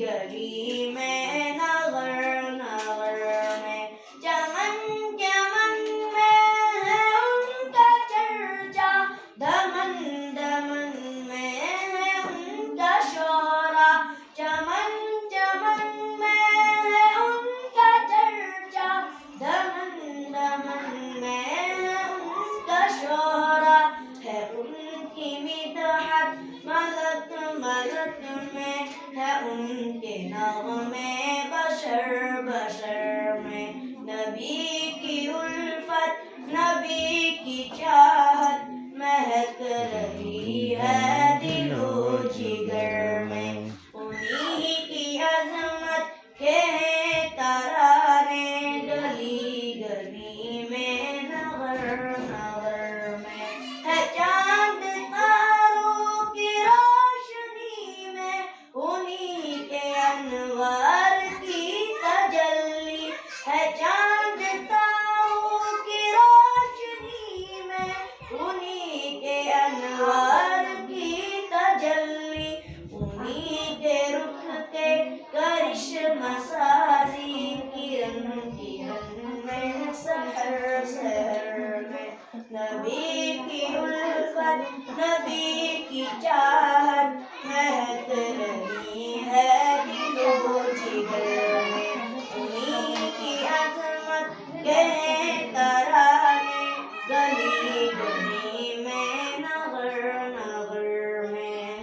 گلی میں نغر نغر میں چمن چمن میں ہے ان کا چرچا دمن دمن میں ہے ان کا شورا چمن چمن میں ہے ان کا چرچا دمن دمن میں ہے ان کا شورا ہے ان کی مدحت ملک ملک میں ہے ان کے نغمے بشر بشر میں نبی کی الفت نبی کی چاہت مہک رہی ہے دل و جگر میں انہی کی عظمت کے ہیں ترانے گلی گلی میں نغر نغر میں ہے چاند تاروں کی روشنی میں انہی کے انوار کی تجلی ہے چاند تاروں کی روشنی میں انہی کے انوار کی تجلی انہی کے رخ کے کرشمہ سازی کرن کرن میں سحر سحر میں نبی کی الفت نبی کی چاہت مہک رہی ہے دل و جگر میں انہی کی عظمت کے ہیں ترانے گلی گلی میں نغر نغر میں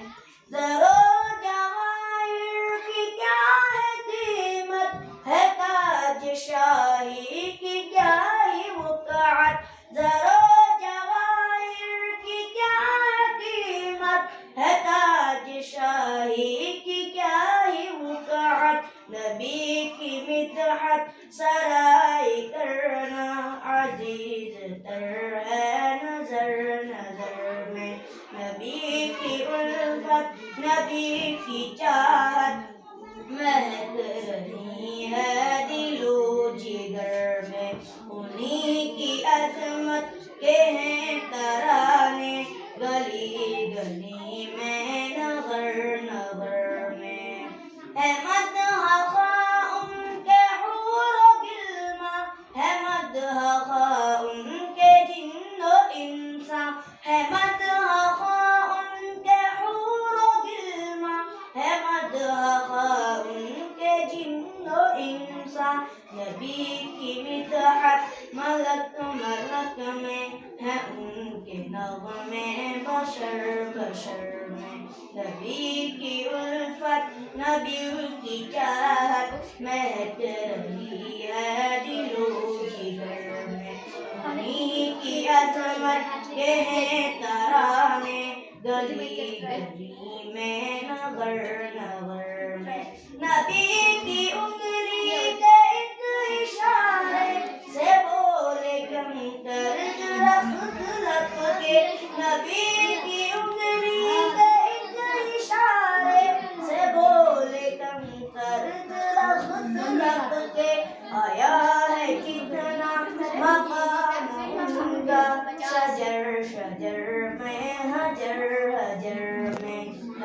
زر و جواہر کی کیا ہے قیمت ہے تاج شاہی کی کیا ہی وقعت زر و جواہر کی کیا ہے قیمت ہے تاج شاہی کی کیا ہی وقعت نبی کی مدحت سرائی کرنا عزیز تر ہے نظر نظر میں نبی کی الفت نبی کی چاہت مہک رہی ہے دل و جگر میں انہی کی عظمت کے ہیں ترانے گلی گلی میں نغر نغر میں ہے مدح خواہ ان کے حور و غلمان ہے مدح خواہ ان کے جن و انسان ہے مدح خواہ ان کے حور و غلمان ہے مدح خواہ ان کے جن و انسان نبی کی مدحت ملک ملک میں ہے ان کے نغمے بشر بشر میں نبی کی الفت نبی کی چاہت مہک رہی ہے دل و جگر میں انہی کی عظمت کے ہیں ترانے گلی گلی میں نغر نغر میں نبی کی